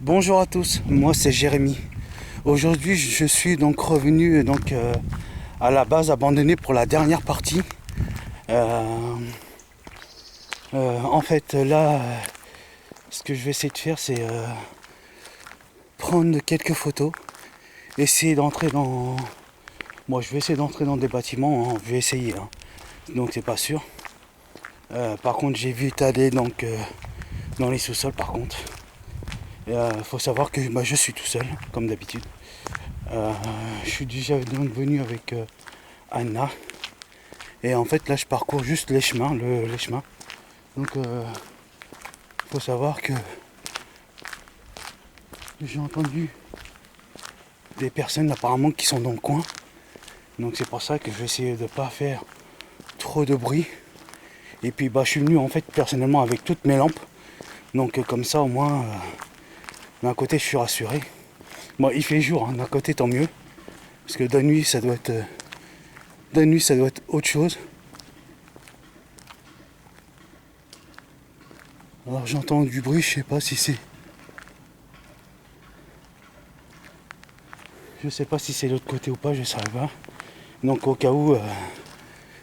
Bonjour à tous, moi c'est Jérémy. Aujourd'hui je suis donc revenu à la base abandonnée pour la dernière partie. Euh, en fait là, ce que je vais essayer de faire c'est prendre quelques photos, essayer d'entrer dans... Moi je vais essayer d'entrer dans des bâtiments, hein, je vais essayer, hein. Donc c'est pas sûr. Par contre j'ai vu aller dans les sous-sols par contre. Faut savoir que je suis tout seul, comme d'habitude. Je suis déjà venu avec Anna. Et en fait, là, je parcours juste les chemins, les chemins. Donc, faut savoir que j'ai entendu des personnes apparemment qui sont dans le coin. Donc, c'est pour ça que je vais essayer de ne pas faire trop de bruit. Et puis, je suis venu en fait personnellement avec toutes mes lampes. Donc, comme ça, au moins, d'un côté, je suis rassuré. Bon, il fait jour, hein, d'un côté, tant mieux. Parce que de nuit, ça doit être, autre chose. Alors, j'entends du bruit, je sais pas si c'est. Je sais pas si c'est l'autre côté ou pas, je sais pas. Donc, au cas où, de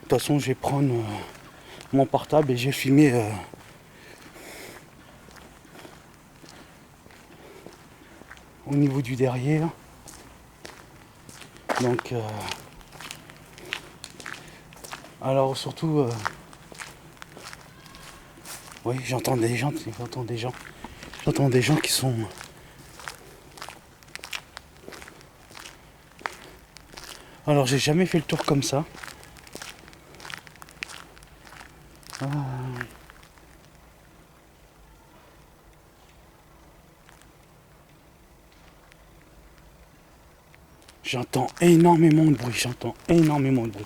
toute façon, je vais prendre mon portable et je vais filmer au niveau du derrière. Donc, alors surtout, oui, j'entends des gens, j'entends des gens qui sont. Alors, j'ai jamais fait le tour comme ça. Ah. J'entends énormément de bruit, j'entends énormément de bruit.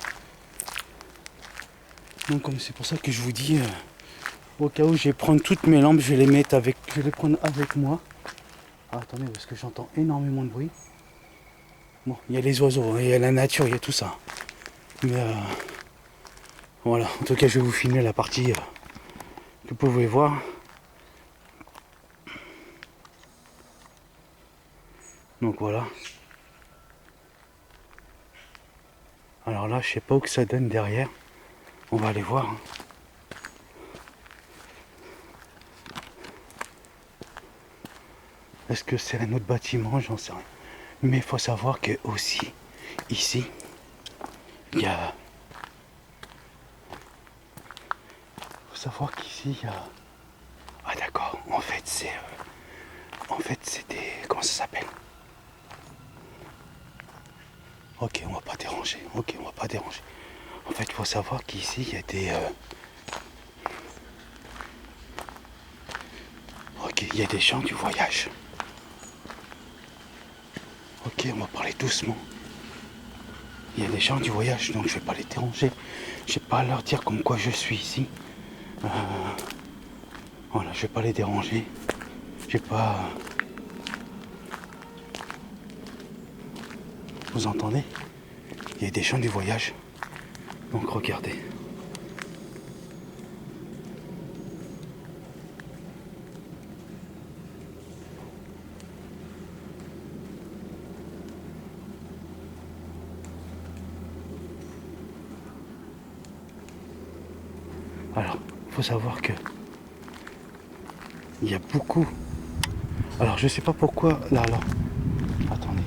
Donc, comme c'est pour ça que je vous dis, au cas où je vais prendre toutes mes lampes, je vais les prendre avec moi. Ah, attendez, parce que j'entends énormément de bruit. Bon, il y a les oiseaux, il y a la nature, il y a tout ça. Mais voilà, en tout cas, je vais vous filmer la partie que vous pouvez voir. Donc voilà. Alors là, je sais pas où que ça donne derrière. On va aller voir, hein. Est-ce que c'est un autre bâtiment? J'en sais rien. Mais il faut savoir que aussi, ici, il y a... faut savoir qu'ici, il y a... Ah d'accord, en fait, c'est... c'est des... Comment ça s'appelle? Ok, on va pas déranger. Ok, on va pas déranger. En fait, il faut savoir qu'ici, il y a des... Ok, il y a des gens du voyage. Ok, on va parler doucement. Il y a des gens du voyage, donc je vais pas les déranger. Je vais pas leur dire comme quoi je suis ici. Voilà, je vais pas les déranger. Je vais pas... Vous entendez? Il y a des gens du voyage. Donc regardez. Alors, faut savoir que il y a beaucoup. Alors, je sais pas pourquoi. Là. Attendez.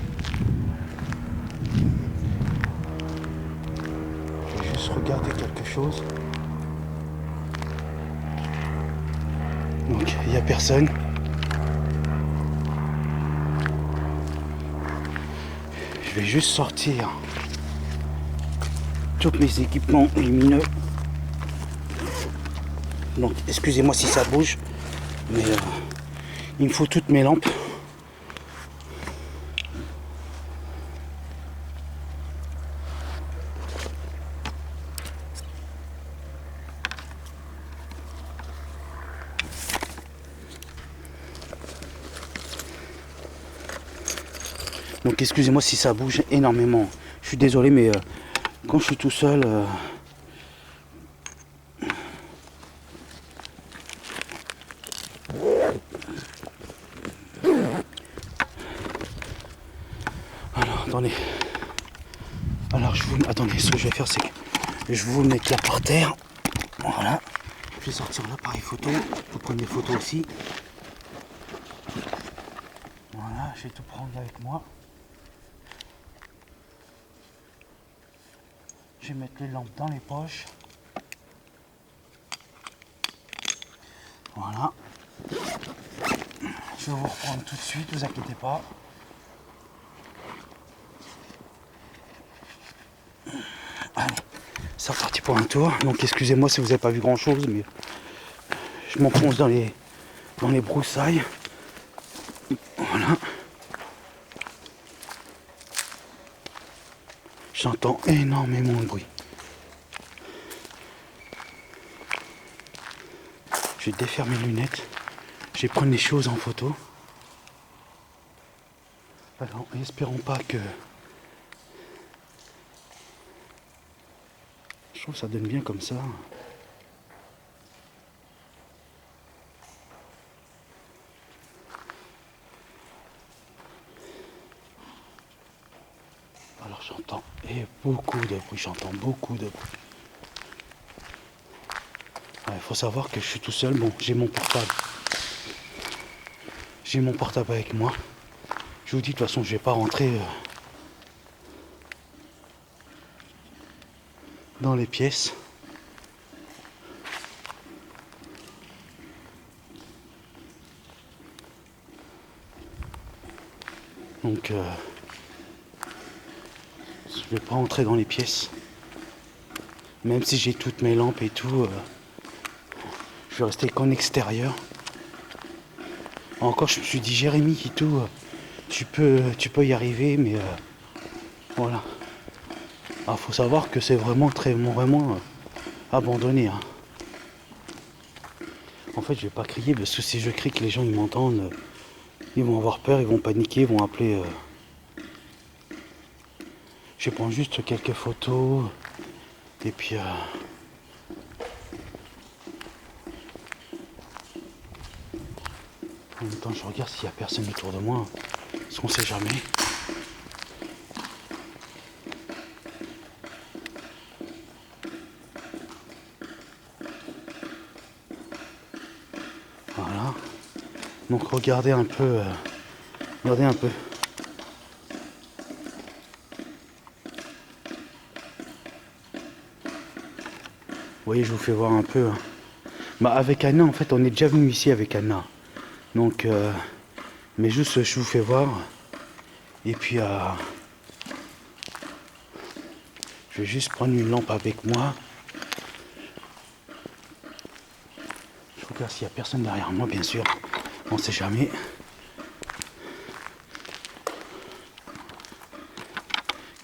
Je vais juste regarder quelque chose. Donc, il n'y a personne. Je vais juste sortir tous mes équipements lumineux. Donc, excusez-moi si ça bouge, mais il me faut toutes mes lampes. Donc, excusez-moi si ça bouge énormément. Je suis désolé, mais quand je suis tout seul, Attendez. Alors attendez, ce que je vais faire c'est que je vais vous mettre là par terre. Voilà. Je vais sortir l'appareil photo. Vous prenez des photos aussi. Voilà, je vais tout prendre avec moi. Je vais mettre les lampes dans les poches. Voilà. Je vais vous reprendre tout de suite, vous inquiétez pas. Allez, c'est reparti pour un tour. Donc excusez-moi si vous n'avez pas vu grand chose, mais je m'enfonce dans les broussailles. Voilà. J'entends énormément de bruit. Je vais défaire mes lunettes. Je vais prendre les choses en photo. Alors, espérons pas que... Je trouve que ça donne bien comme ça. Alors j'entends beaucoup de bruit, j'entends beaucoup de bruit. Il faut savoir que je suis tout seul. Bon, j'ai mon portable. J'ai mon portable avec moi. Je vous dis, de toute façon, je vais pas rentrer dans les pièces. Donc, je vais pas rentrer dans les pièces. Même si j'ai toutes mes lampes et tout, je vais rester qu'en extérieur. Encore, je me suis dit, Jérémy, et tout, tu peux y arriver, mais voilà. Alors, faut savoir que c'est vraiment vraiment abandonné. Hein. En fait, je vais pas crier parce que si je crie que les gens ils m'entendent, ils vont avoir peur, ils vont paniquer, ils vont appeler. Je prends juste quelques photos et puis. En même temps, je regarde s'il y a personne autour de moi, parce qu'on sait jamais. Voilà. Donc regardez un peu. Regardez un peu. Vous voyez, je vous fais voir un peu. Hein. Bah avec Anna, en fait, on est déjà venu ici avec Anna. Donc, mais juste, je vous fais voir. Et puis, je vais juste prendre une lampe avec moi. Je regarde s'il n'y a personne derrière moi, bien sûr. On sait jamais.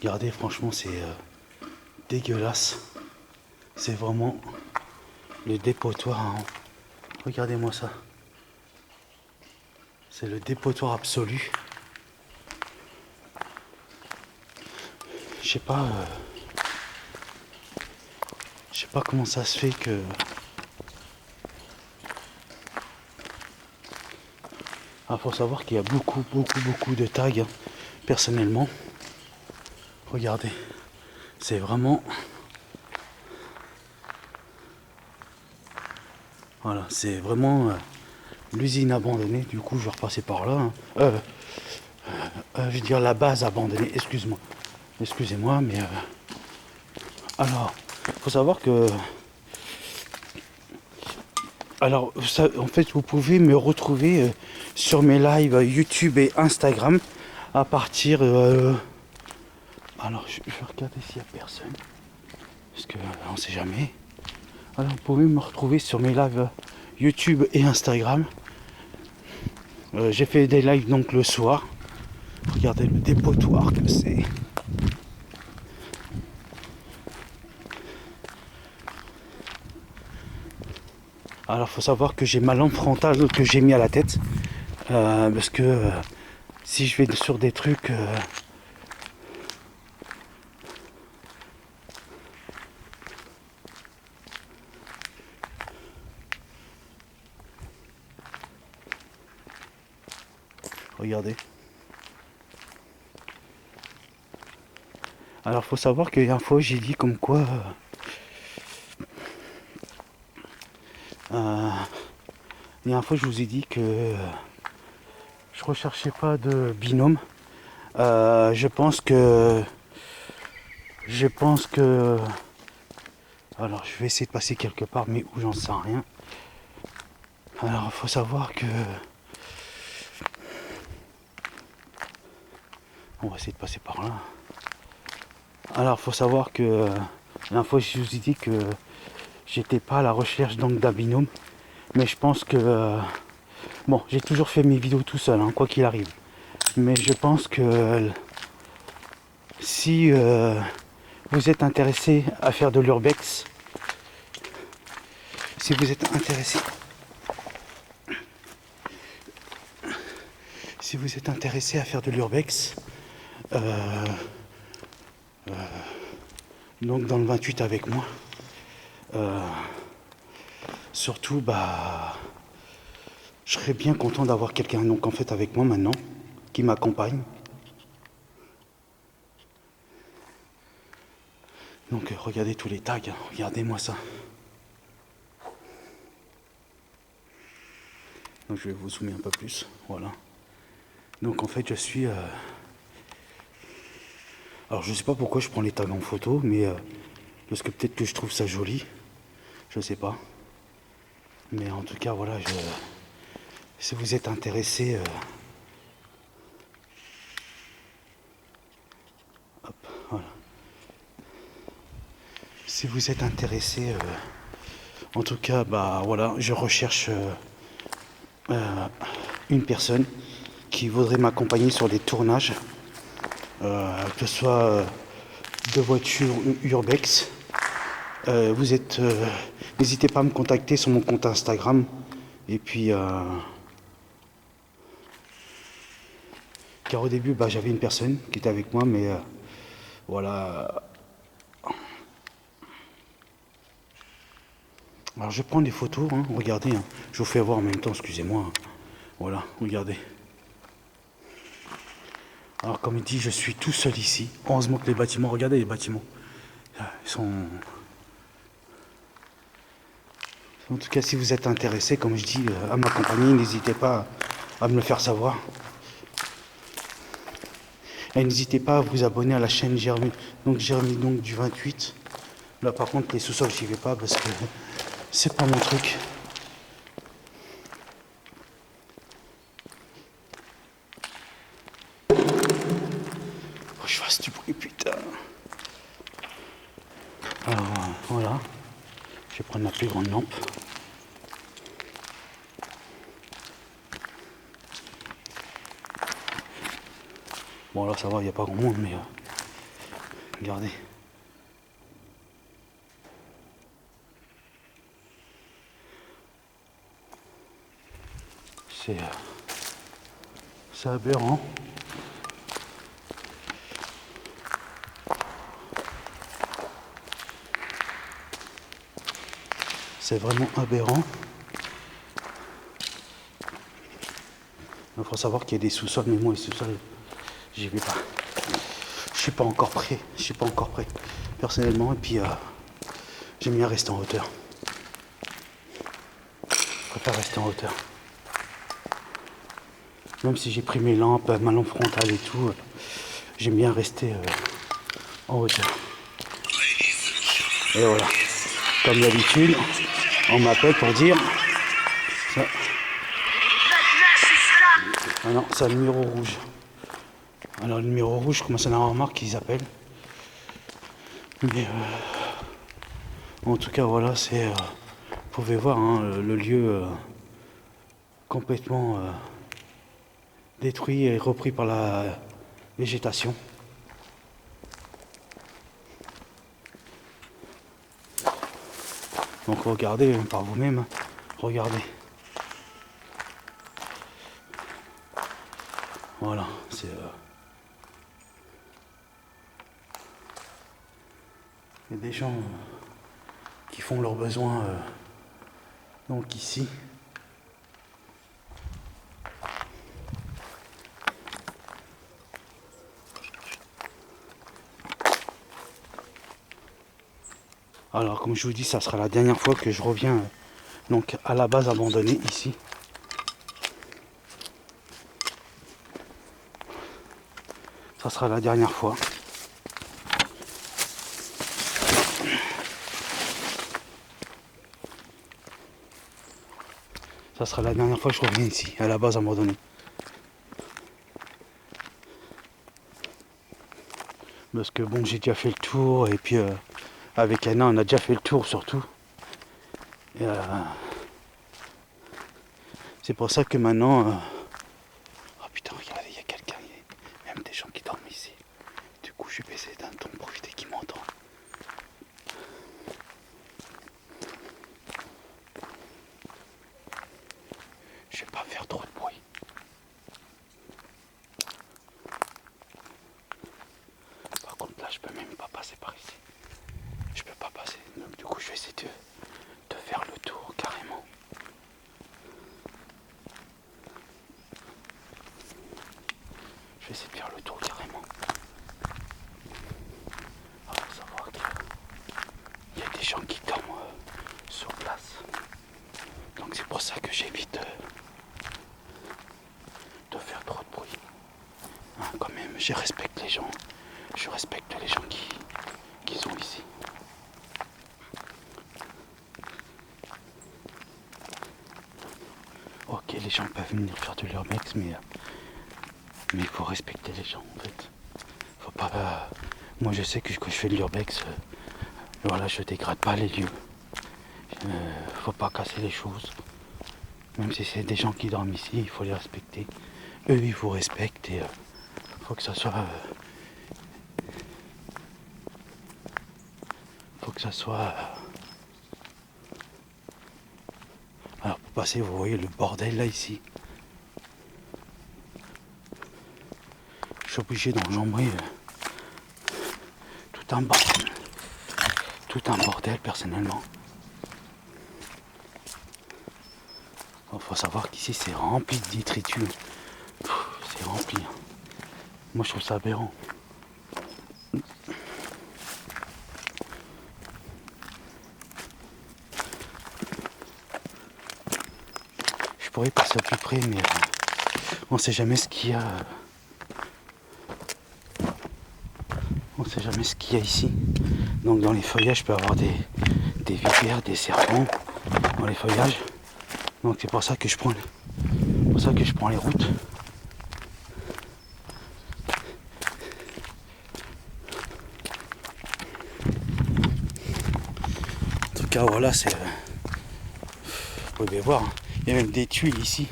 Regardez, franchement, c'est dégueulasse. C'est vraiment le dépotoir. Hein. Regardez-moi ça. C'est le dépotoir absolu. Je sais pas. Je sais pas comment ça se fait que. Ah, faut savoir qu'il y a beaucoup de tags. Hein, personnellement. Regardez. C'est vraiment. Voilà, c'est vraiment l'usine abandonnée. Du coup, je vais repasser par là. Hein. Je veux dire la base abandonnée. Excusez-moi, mais alors, faut savoir que. Alors, ça, en fait, vous pouvez me retrouver sur mes lives YouTube et Instagram à partir. Alors, je vais regarder s'il n'y a personne. Parce que on ne sait jamais. Alors, vous pouvez me retrouver sur mes lives YouTube et Instagram. J'ai fait des lives donc le soir. Regardez le dépotoir que c'est. Alors, faut savoir que j'ai ma lampe frontale que j'ai mis à la tête. Parce que si je vais sur des trucs. Regardez. Alors faut savoir qu'il y a une fois j'ai dit comme quoi il y a une fois je vous ai dit que je recherchais pas de binôme. Je pense que alors je vais essayer de passer quelque part mais où j'en sais rien. Alors il faut savoir que on va essayer de passer par là. Alors faut savoir que la dernière fois je vous ai dit que j'étais pas à la recherche donc d'un binôme, mais je pense que bon, j'ai toujours fait mes vidéos tout seul, hein, quoi qu'il arrive. Mais je pense que si vous êtes intéressé à faire de l'urbex, si vous êtes intéressé, à faire de l'urbex, donc dans le 28 avec moi, surtout bah je serais bien content d'avoir quelqu'un donc en fait avec moi maintenant qui m'accompagne. Donc regardez tous les tags, regardez-moi ça. Donc je vais vous zoomer un peu plus, voilà. Donc en fait je suis... Alors je sais pas pourquoi je prends les tags en photo, mais parce que peut-être que je trouve ça joli, je sais pas. Mais en tout cas voilà, si vous êtes intéressé... hop, voilà. Si vous êtes intéressé, en tout cas, bah voilà, je recherche une personne qui voudrait m'accompagner sur des tournages, que ce soit de voitures urbex. N'hésitez pas à me contacter sur mon compte Instagram. Et puis, car au début, bah, j'avais une personne qui était avec moi, mais voilà. Alors je prends des photos, hein, regardez, hein. Je vous fais voir en même temps, excusez-moi. Hein. Voilà, regardez. Alors comme il dit, je suis tout seul ici. Heureusement que les bâtiments, regardez les bâtiments. Ils sont... En tout cas, si vous êtes intéressé, comme je dis, à m'accompagner, n'hésitez pas à me le faire savoir. Et n'hésitez pas à vous abonner à la chaîne Jérémy, donc du 28. Là par contre les sous-sols j'y vais pas parce que c'est pas mon truc. Faut que je fasse du bruit putain. Alors voilà. Je vais prendre la plus grande lampe. Bon là ça va, il n'y a pas grand monde mais regardez. C'est aberrant. C'est vraiment aberrant. Il faut savoir qu'il y a des sous-sols, mais moi les sous-sols, j'y vais pas. Je suis pas encore prêt. Je suis pas encore prêt. Personnellement, et puis j'aime bien rester en hauteur. Je préfère rester en hauteur. Même si j'ai pris mes lampes, ma lampe frontale et tout, j'aime bien rester en hauteur. Et voilà. Comme d'habitude, on m'appelle pour dire... Ça... Ah non, c'est un numéro rouge. Alors le numéro rouge, je commence à en avoir marre qu'ils appellent. Mais en tout cas, voilà, c'est... vous pouvez voir hein, le lieu complètement détruit et repris par la végétation. Donc regardez par vous-même, regardez. Voilà, c'est... Il y a des gens qui font leurs besoins donc ici. Alors comme je vous dis, ça sera la dernière fois que je reviens donc à la base abandonnée ici. Ça sera la dernière fois. Ça sera la dernière fois que je reviens ici, à la base abandonnée. Parce que bon, j'ai déjà fait le tour, et puis avec Anna, on a déjà fait le tour surtout. Et, c'est pour ça que maintenant... Oh putain, regardez, il y a quelqu'un, il y a même des gens qui dorment ici. Du coup, je vais baisser d'un ton pour éviter qu'ils m'entendent. Je vais pas faire trop de bruit. Par contre, là, je peux même pas passer par ici. Je peux pas passer. Donc, du coup, je vais essayer de faire le tour carrément. Je vais essayer de faire le tour carrément. On va savoir qu'il y a des gens qui dorment sur place. Donc, c'est pour ça que j'évite de faire trop de bruit. Hein, quand même, je respecte les gens. Je respecte les gens qui sont ici. Ok, les gens peuvent venir faire de l'urbex, mais il faut respecter les gens en fait. Faut pas. Moi, je sais que quand je fais de l'urbex, voilà, je dégrade pas les lieux. Faut pas casser les choses. Même si c'est des gens qui dorment ici, il faut les respecter. Eux, ils vous respectent et faut que ça soit. Faut que ça soit. Alors pour passer, vous voyez le bordel là ici. Je suis obligé d'enjamber tout un bordel. Tout un bordel personnellement. Il faut savoir qu'ici c'est rempli de détritus. C'est rempli. Moi je trouve ça aberrant. Je pourrais passer au plus près, mais on sait jamais ce qu'il y a. On sait jamais ce qu'il y a ici. Donc dans les feuillages, je peux avoir des vipères, des serpents dans les feuillages. Donc c'est pour ça que je prends les routes. En tout cas, voilà, c'est. Vous pouvez voir, hein. Il y a même des tuiles ici.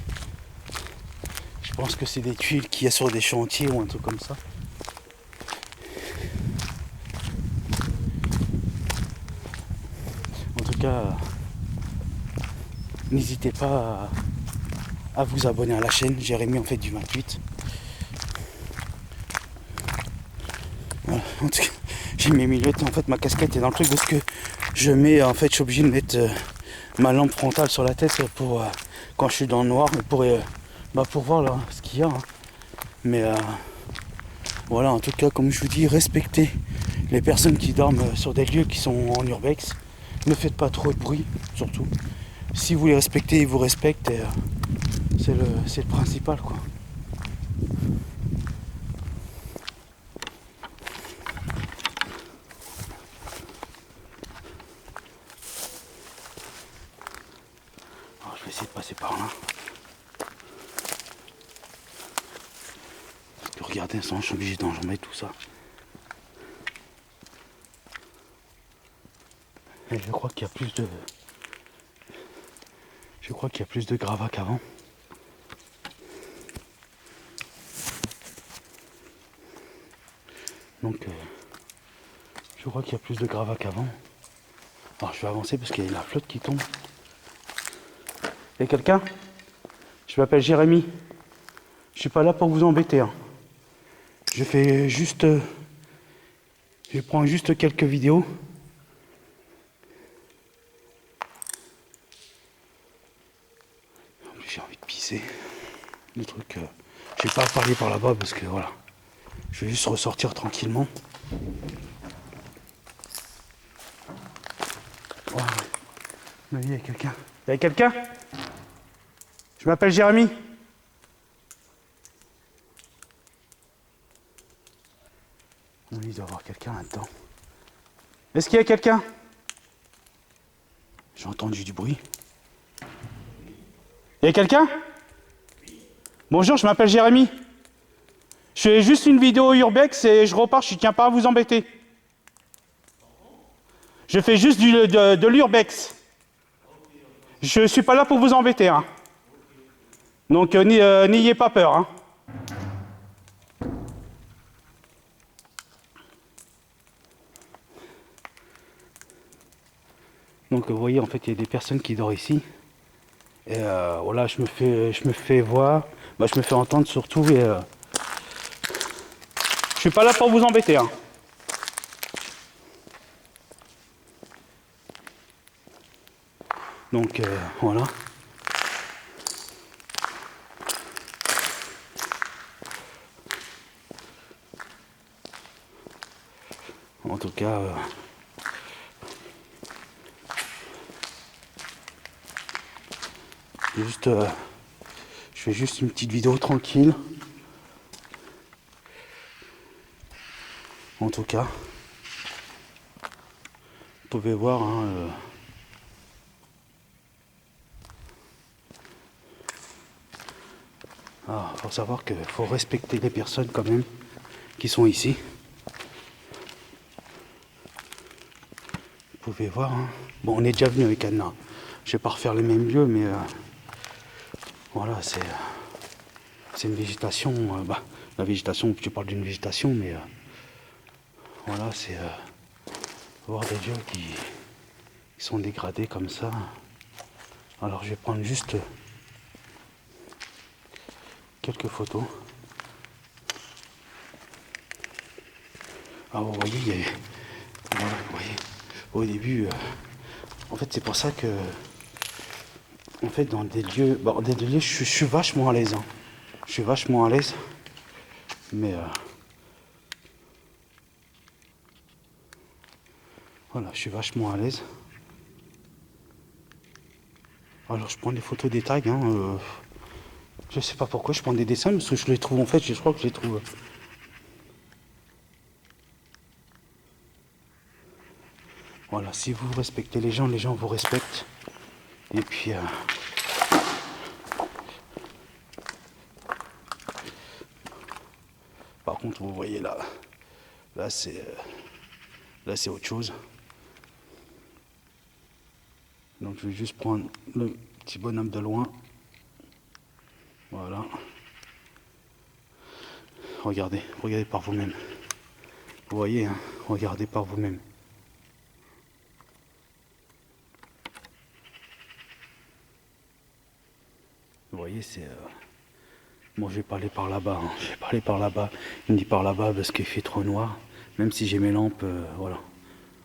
Je pense que c'est des tuiles qu'il y a sur des chantiers ou un truc comme ça. En tout cas, n'hésitez pas à vous abonner à la chaîne. Jérémy en fait du 28. Voilà. En tout cas, j'ai mis mes lunettes. En fait, ma casquette est dans le truc parce que je suis obligé de mettre ma lampe frontale sur la tête pour quand je suis dans le noir, pour voir là ce qu'il y a. Hein. Mais voilà, en tout cas, comme je vous dis, respectez les personnes qui dorment sur des lieux qui sont en urbex. Ne faites pas trop de bruit, surtout. Si vous les respectez, ils vous respectent. Et, c'est le principal, quoi. Alors, je vais essayer de passer par là. Parce que regardez, je suis obligé d'enjamber tout ça. Et je crois qu'il y a plus de... gravats qu'avant. Donc, je crois qu'il y a plus de gravats qu'avant. Alors, je vais avancer parce qu'il y a la flotte qui tombe. Et quelqu'un ? Je m'appelle Jérémy. Je suis pas là pour vous embêter. Hein. Je fais juste... je prends juste quelques vidéos. J'ai envie de pisser. Le truc... je vais pas parler par là-bas parce que voilà. Je vais juste ressortir tranquillement. Mais il y a quelqu'un. Il y a quelqu'un? Je m'appelle Jérémy. Oui, il doit y avoir quelqu'un là-dedans. Est-ce qu'il y a quelqu'un? J'ai entendu du bruit. Il y a quelqu'un? Bonjour, je m'appelle Jérémy. Je fais juste une vidéo urbex et je repars, je tiens pas à vous embêter. Je fais juste de l'urbex. Je suis pas là pour vous embêter. Hein. Donc n'ayez pas peur. Hein. Donc vous voyez, en fait, il y a des personnes qui dorment ici. Et voilà, je me fais voir, bah, je me fais entendre surtout. Et je suis pas là pour vous embêter. Hein. Donc voilà. En tout cas, juste, je fais juste une petite vidéo tranquille. En tout cas, vous pouvez voir. Hein, faut savoir qu'il faut respecter les personnes quand même qui sont ici. Vous pouvez voir. Hein. Bon, on est déjà venu avec Anna. Je vais pas refaire les mêmes lieux, mais voilà, c'est une végétation. Bah, la végétation, je parle d'une végétation, mais voilà, c'est voir des lieux qui sont dégradés comme ça. Alors, je vais prendre juste quelques photos. Ah, vous voyez, voilà, vous voyez, au début, en fait, c'est pour ça que, en fait, dans des lieux, je suis vachement à l'aise. Hein. Je suis vachement à l'aise, mais voilà, je suis vachement à l'aise. Alors, je prends des photos des tags. Hein, je sais pas pourquoi je prends des dessins, parce que je les trouve, en fait, je crois que je les trouve. Voilà, si vous respectez les gens vous respectent. Et puis, par contre, vous voyez là c'est autre chose. Donc, je vais juste prendre le petit bonhomme de loin. Voilà. Regardez par vous-même. Vous voyez, hein, regardez par vous-même. Vous voyez, c'est... Moi, je vais pas aller par là-bas. Hein. Je vais pas aller par là-bas. Il me dit par là-bas parce qu'il fait trop noir. Même si j'ai mes lampes, voilà.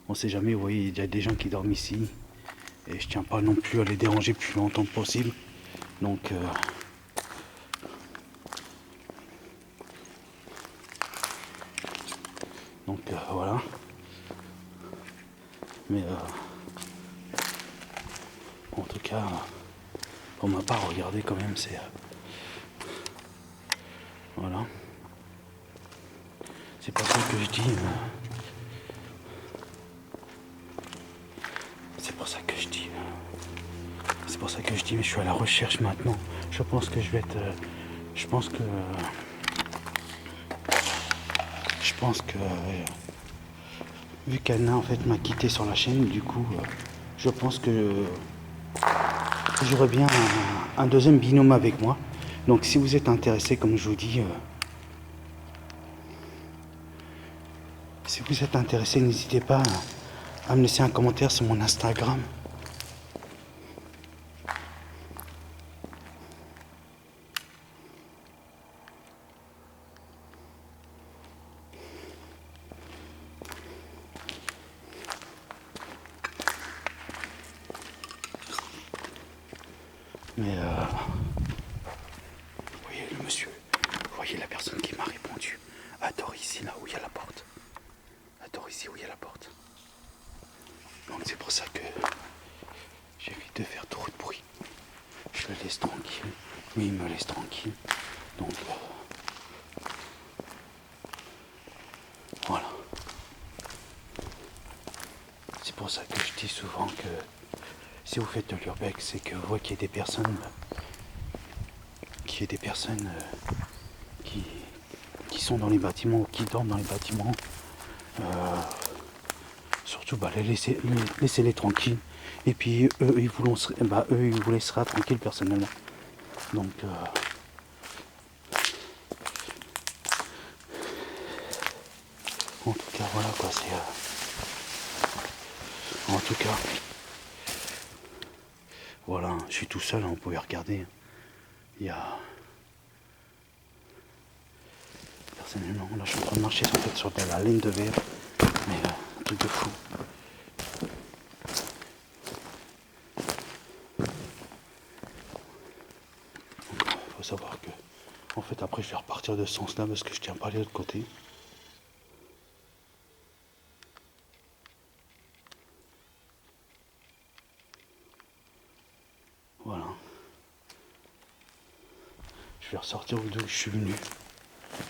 On sait jamais, vous voyez, il y a déjà des gens qui dorment ici. Et je tiens pas non plus à les déranger plus longtemps que possible. Donc... voilà. Mais en tout cas, pour ma part, regardez quand même, c'est... voilà. C'est pas ça que je dis. C'est pour ça que je dis. C'est pour ça que je dis, mais je suis à la recherche maintenant. Je pense que je vais être... je pense que... vu qu'Anna en fait m'a quitté sur la chaîne, du coup, je pense que j'aurais bien un deuxième binôme avec moi. Donc si vous êtes intéressé, comme je vous dis, si vous êtes intéressé, n'hésitez pas à me laisser un commentaire sur mon Instagram. Mais vous voyez le monsieur, vous voyez la personne qui m'a répondu. Adore ici, là où il y a la porte. Adore ici où il y a la porte. Donc c'est pour ça que j'ai dis souvent que si vous faites de l'urbex, c'est que vous voyez qu'il y a des personnes, qui sont dans les bâtiments ou qui dorment dans les bâtiments. Surtout laissez-les tranquilles. Et puis eux ils vous laissera tranquille personnellement. Donc en tout cas voilà quoi, c'est en tout cas voilà, je suis tout seul, hein, vous pouvez regarder. Il y a personnellement là je suis en train de marcher sur la ligne de verre, mais un truc de fou. Faut savoir que en fait après je vais repartir de ce sens là parce que je tiens pas aller de l'autre côté. Voilà. Je vais ressortir d'où je suis venu.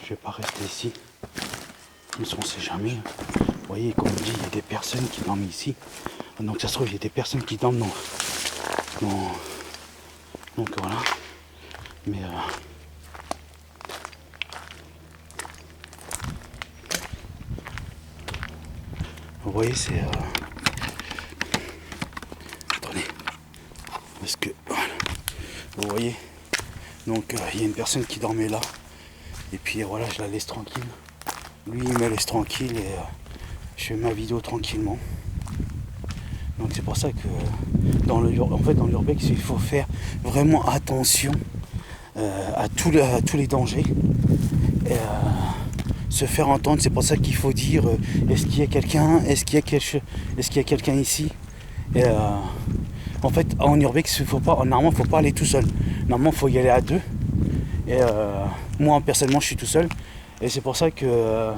Je vais pas rester ici. Comme ça on sait jamais. Vous voyez, comme on dit, il y a des personnes qui dorment ici. Donc ça se trouve, il y a des personnes qui dorment donc voilà. Mais vous voyez, c'est attendez. Parce que voilà. Vous voyez. Donc il y a une personne qui dormait là. Et puis voilà, je la laisse tranquille. Lui il me laisse tranquille et je fais ma vidéo tranquillement. Donc c'est pour ça que dans l'urbex il faut faire vraiment attention à tous les dangers. Et, se faire entendre, c'est pour ça qu'il faut dire est-ce qu'il y a quelqu'un, est-ce qu'il y a quelqu'un ici. Et en fait en urbex normalement il faut pas aller tout seul. Normalement il faut y aller à deux. Et moi personnellement je suis tout seul. Et c'est pour ça que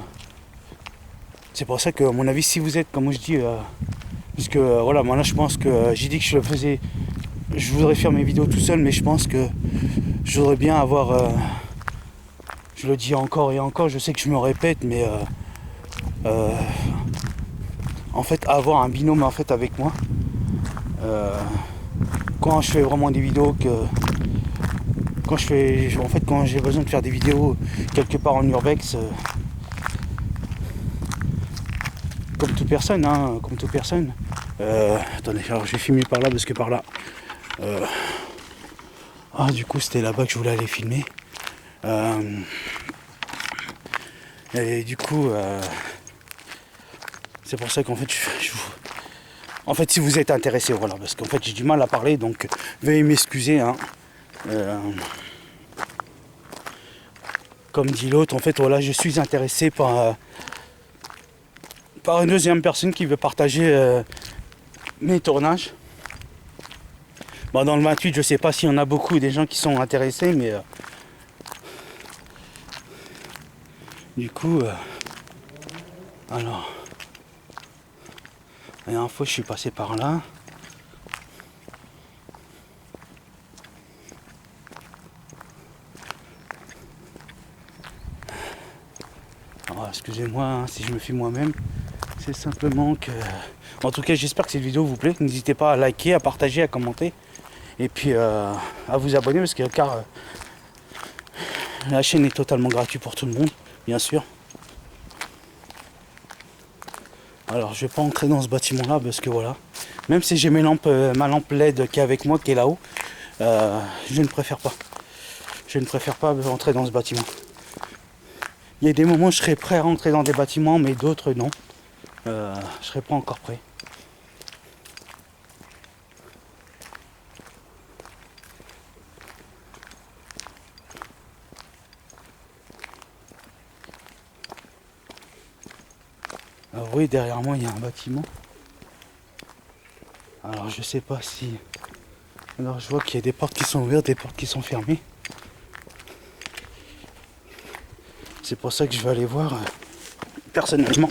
à mon avis, si vous êtes, comme je dis, puisque voilà, moi là je pense que j'ai dit que je voudrais faire mes vidéos tout seul, mais je pense que je voudrais bien avoir, je le dis encore et encore, je sais que je me répète, mais en fait avoir un binôme en fait avec moi, quand je fais vraiment des vidéos quand j'ai besoin de faire des vidéos quelque part en urbex. Comme toute personne, hein, comme toute personne. Attendez, alors je vais filmer par là parce que par là. Du coup c'était là-bas que je voulais aller filmer. Et du coup, c'est pour ça qu'en fait, en fait, si vous êtes intéressé, voilà, parce qu'en fait j'ai du mal à parler, donc veuillez m'excuser. Hein. Comme dit l'autre, en fait, voilà, je suis intéressé par une deuxième personne qui veut partager mes tournages. Bon, dans le 28, je sais pas s'il y en a beaucoup des gens qui sont intéressés, mais du coup, alors, la dernière fois je suis passé par là. Alors, excusez-moi hein, si je me filme moi-même. C'est simplement que... En tout cas, j'espère que cette vidéo vous plaît. N'hésitez pas à liker, à partager, à commenter. Et puis à vous abonner parce que la chaîne est totalement gratuite pour tout le monde, bien sûr. Alors je vais pas entrer dans ce bâtiment là parce que voilà. Même si j'ai ma lampe LED qui est avec moi, qui est là-haut, je ne préfère pas. Je ne préfère pas entrer dans ce bâtiment. Il y a des moments où je serais prêt à rentrer dans des bâtiments, mais d'autres non. Je serais pas encore prêt. Alors oui, derrière moi il y a un bâtiment. Alors je sais pas si... Alors je vois qu'il y a des portes qui sont ouvertes, des portes qui sont fermées. C'est pour ça que je vais aller voir personnellement.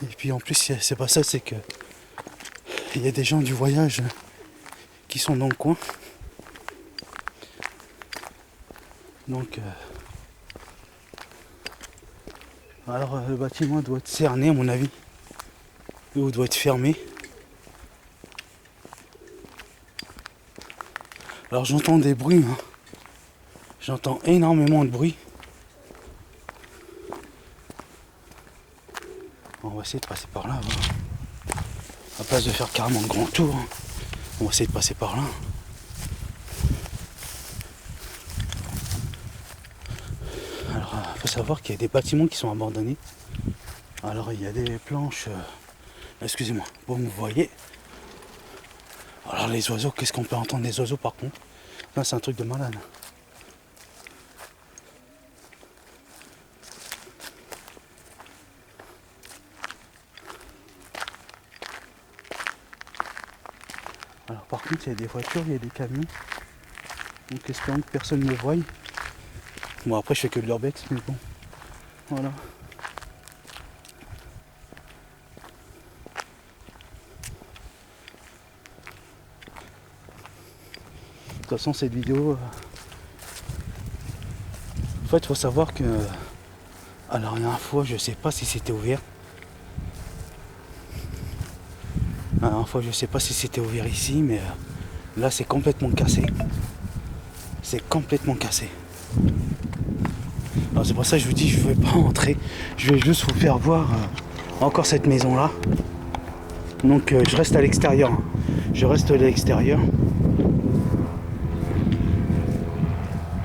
Et puis en plus c'est pas ça, c'est que il y a des gens du voyage qui sont dans le coin. Donc alors le bâtiment doit être cerné à mon avis. L'eau doit être fermée. Alors j'entends des bruits, hein. J'entends énormément de bruit. On va essayer de passer par là. Voilà. À place de faire carrément le grand tour, hein. On va essayer de passer par là. Alors il faut savoir qu'il y a des bâtiments qui sont abandonnés. Alors il y a des planches. Excusez-moi, bon vous voyez. Alors les oiseaux, qu'est-ce qu'on peut entendre des oiseaux par contre? Là c'est un truc de malade. Alors par contre il y a des voitures, il y a des camions. Donc espérons que personne ne le voie. Bon après je fais que de l'urbex mais bon. Voilà. De toute façon cette vidéo. En fait il faut savoir que. Alors la dernière fois je sais pas si c'était ouvert. La dernière fois je sais pas si c'était ouvert ici mais là c'est complètement cassé. C'est complètement cassé. Alors c'est pour ça que je vous dis je ne vais pas entrer. Je vais juste vous faire voir encore cette maison là. Donc je reste à l'extérieur. Je reste à l'extérieur.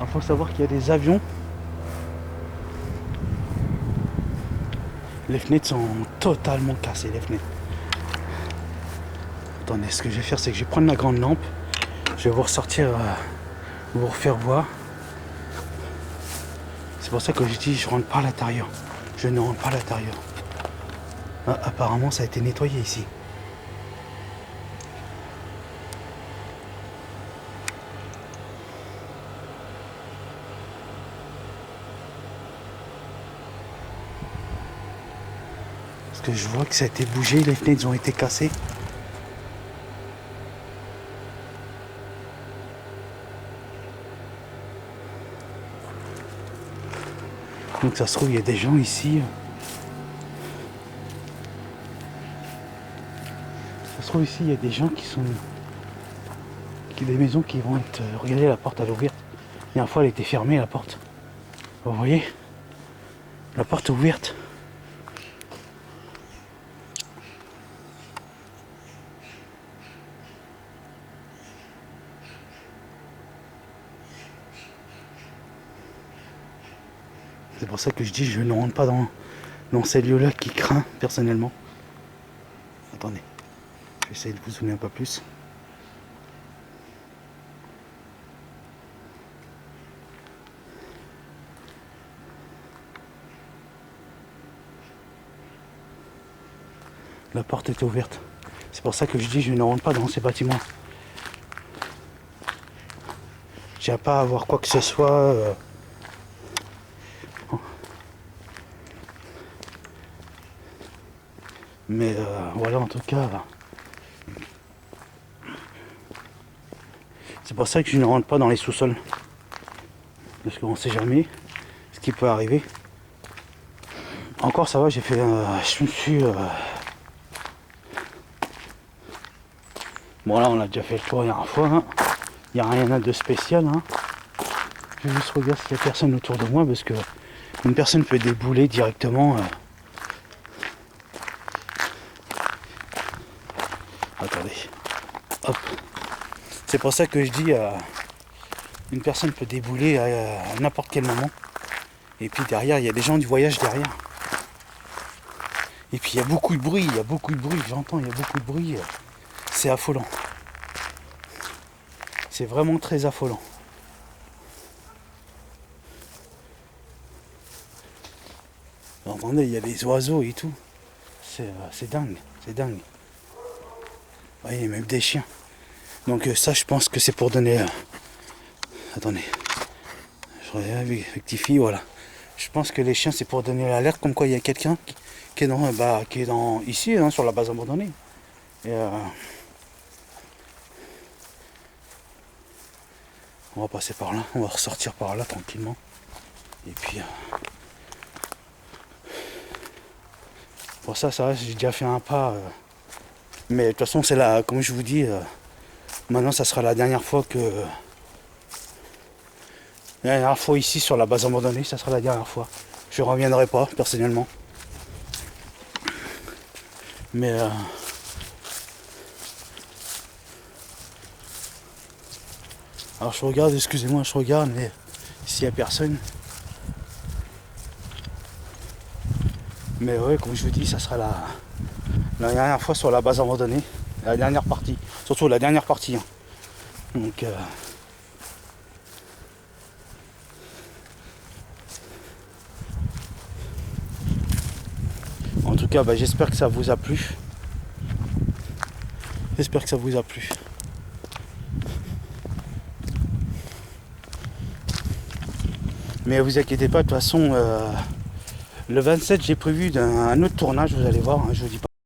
Il faut savoir qu'il y a des avions. Les fenêtres sont totalement cassées, les fenêtres. Attendez, ce que je vais faire, c'est que je vais prendre ma grande lampe. Je vais vous ressortir, vous refaire voir. C'est pour ça que je dis je rentre pas à l'intérieur. Je ne rentre pas à l'intérieur. Ah, apparemment ça a été nettoyé ici. Parce que je vois que ça a été bougé, les fenêtres ont été cassées. Donc ça se trouve il y a des gens ici. Ça se trouve ici il y a des gens qui sont. Des maisons qui vont être. Regardez la porte elle est ouverte. La dernière fois elle était fermée la porte. Vous voyez? La porte est ouverte. C'est pour ça que je dis je ne rentre pas dans ces lieux-là qui craint personnellement. Attendez, je vais essayer de vous zoomer un peu plus. La porte était ouverte. C'est pour ça que je dis je ne rentre pas dans ces bâtiments. J'ai pas à avoir quoi que ce soit. Mais voilà, en tout cas, c'est pour ça que je ne rentre pas dans les sous-sols. Parce qu'on ne sait jamais ce qui peut arriver. Encore ça va, j'ai fait. Je me suis. Bon là on a déjà fait le tour la dernière fois. Hein. Il n'y a rien de spécial. Hein. Je vais juste regarder s'il n'y a personne autour de moi parce que une personne peut débouler directement. Attendez. Hop. C'est pour ça que je dis une personne peut débouler à n'importe quel moment. Et puis derrière, il y a des gens du voyage derrière. Et puis il y a beaucoup de bruit, j'entends, il y a beaucoup de bruit. C'est affolant. C'est vraiment très affolant. Vous entendez, il y a des oiseaux et tout. C'est dingue, c'est dingue. Vous voyez, même des chiens. Donc ça, je pense que c'est pour donner... Attendez. Je rectifie, voilà. Je pense que les chiens, c'est pour donner l'alerte comme quoi il y a quelqu'un qui est dans ici, hein, sur la base abandonnée. Et, on va passer par là, on va ressortir par là tranquillement. Et puis... pour ça, j'ai déjà fait un pas Mais de toute façon, c'est là, comme je vous dis, maintenant ça sera la dernière fois que. La dernière fois ici sur la base abandonnée, ça sera la dernière fois. Je ne reviendrai pas personnellement. Mais alors je regarde, excusez-moi, je regarde, mais s'il n'y a personne. Mais ouais, comme je vous dis, ça sera la dernière fois sur la base abandonnée. La dernière partie. Surtout la dernière partie. Hein. Donc en tout cas, bah, j'espère que ça vous a plu. J'espère que ça vous a plu. Mais vous inquiétez pas, de toute façon, le 27 j'ai prévu un autre tournage, vous allez voir, hein, je vous dis pas.